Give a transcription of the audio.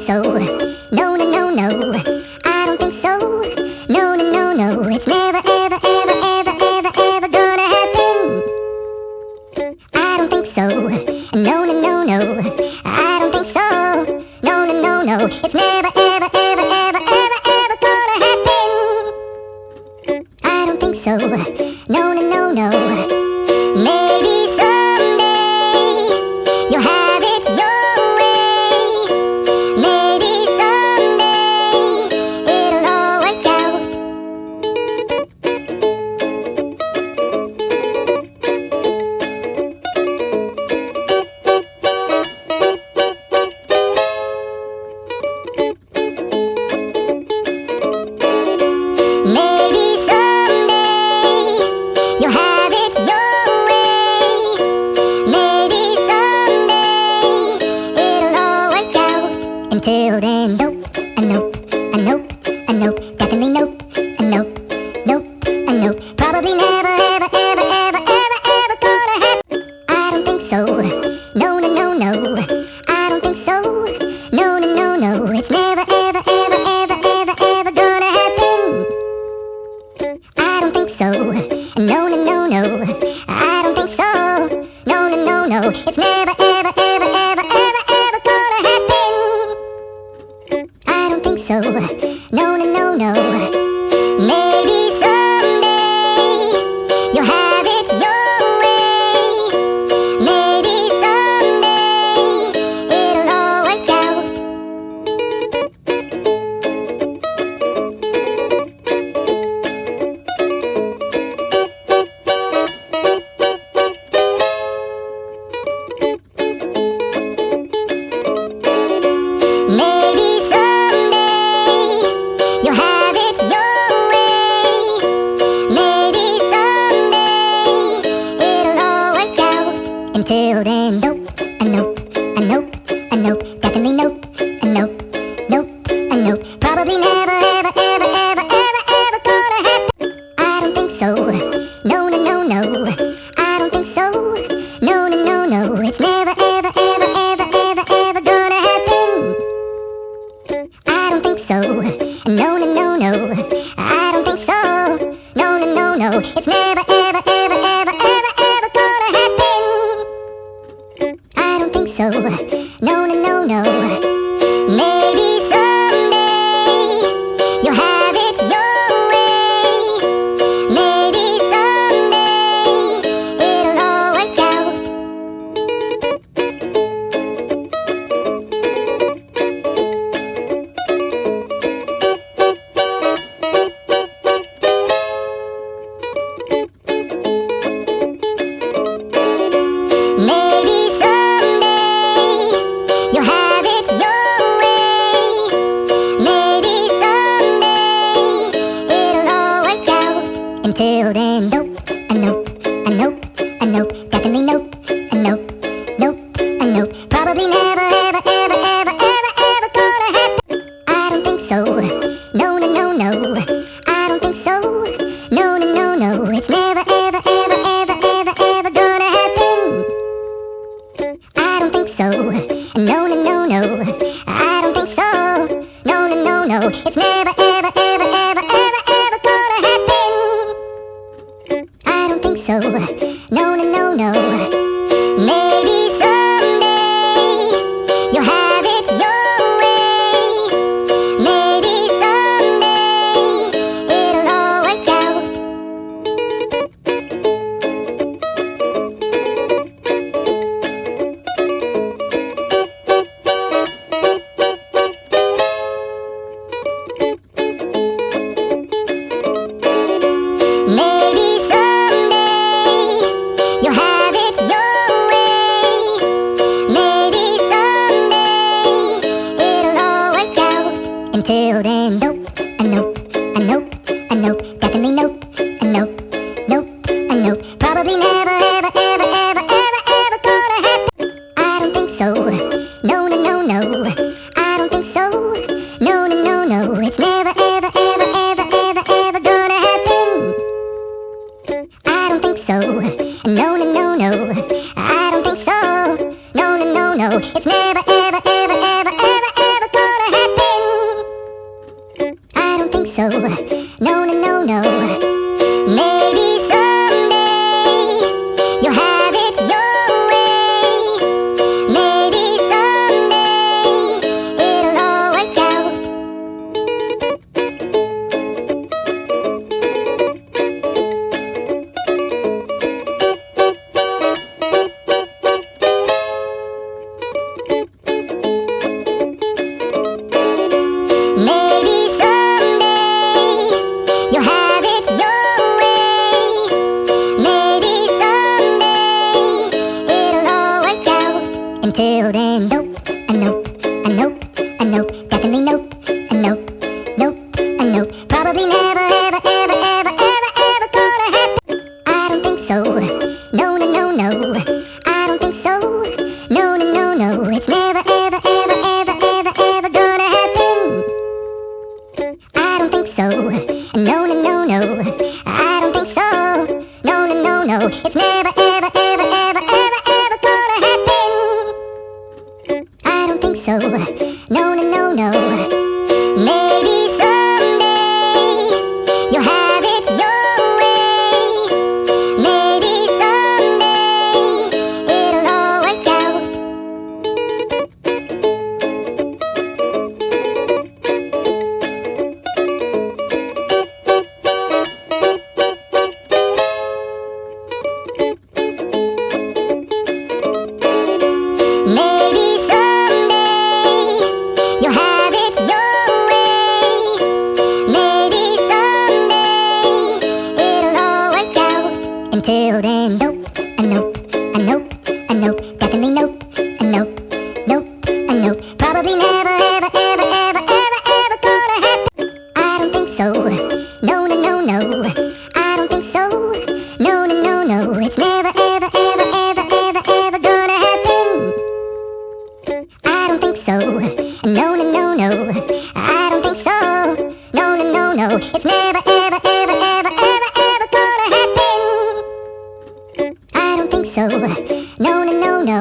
so. No, no, no, no. I don't think so. No, no, no, no. It's never, ever, ever, ever, ever, ever gonna happen. I don't think so. No, no, no, no. I don't think so. No, no, no, no. It's never, ever, ever, ever, ever, ever gonna happen. I don't think so. No, no, no, no. Maybe someday you'll have it your way. Maybe someday it'll all work out. Maybe someday you'll have it your way. Maybe someday it'll all work out. Until then, nope, a nope, a nope, a nope, definitely nope, a nope, nope, a nope. Probably never, ever, ever, ever, ever, ever gonna happen. I don't think so. No, no, no, no. I don't think so. No, no, no, no. It's never, ever, ever, ever, ever, ever gonna happen. I don't think so. No, no, no, no. I don't think so. No, no, no, no. It's never, ever, ever, ever, ever, ever gonna happen. I don't think so. No, no, no, no. Maybe someday you'll have it your way. Maybe someday it'll all work out. Maybe someday you'll have it your way. Maybe someday it'll all work out. Until then, nope, a nope, a nope, a nope, definitely nope, a nope, nope, a nope. Probably never, ever, ever, ever, ever, ever gonna happen. I don't think so. No, no, no, no. I don't think so. No, no, no, no. It's never, ever, ever, ever, ever, ever gonna happen. I don't think so. No, no, no, no. I don't think so. No, no, no, no. It's never, ever, ever, ever, ever, ever gonna happen. I don't think so. No, no, no, no. Maybe someday you'll have it your way. Maybe someday it'll all work out. Maybe someday you'll have it your way. Maybe someday it'll all work out. Until then, nope, a nope, a nope, a nope, definitely nope, a nope, nope, a nope. Probably never, ever, ever, ever, ever, ever gonna happen. I don't think so. No, no, no, no. I don't think so. No, no, no, no. It's never, ever, ever, ever, ever, ever gonna happen. I don't think so. No, no, no, no. I don't think so. No, no, no, no. It's never, ever, ever, ever, ever, ever gonna happen. I don't think so. No, no, no, no. Maybe someday you'll have it your way. Maybe someday it'll all work out. Maybe someday you'll have it your way. Maybe someday it'll all work out. Until then, nope, a nope, a nope, a nope, definitely nope, a nope, nope, a nope. Probably never, ever, ever, ever, ever, ever gonna happen. I don't think so. No, no, no, no. I don't think so. No, no, no, no. It's never, ever, ever, ever, ever, ever gonna happen. I don't think so. No, no, no, no. I don't think so. No, no, no, no. It's never, ever, ever, ever, ever, ever gonna so. No, no, no, no. Maybe someday you'll have it your way. Maybe someday it'll all work out. Maybe someday you'll have it your way. Maybe someday it'll all work out. Until then, nope, a nope, a nope, a nope, definitely nope, a nope, nope, a nope. Probably never, ever, ever, ever, ever, ever gonna happen. I don't think so. No, no, no, no. I don't think so. No, no, no, no. It's never, ever, ever, ever, ever, ever gonna happen. I don't think so. No, no, no, no. I don't think so. No, no, no, no. It's never, ever, ever, ever, ever, ever gonna happen. I don't think so. No, no, no, no. Maybe someday you'll have it your way. Maybe someday it'll all work out. Maybe someday you'll have it your way. Maybe someday it'll all work out. Until then, nope, a nope, a nope, a nope, definitely nope, a nope, nope, a nope. Probably never, ever, ever, ever, ever, ever gonna happen. I don't think so. No, no, no, no. I don't think so. No, no, no, no. It's never, ever, ever, ever, ever, ever gonna happen. I don't think so. No, no, no, no. I don't think so. No, no, no, no. It's never, ever, ever, ever, ever, ever gonna happen. I don't think so. No, no, no, no.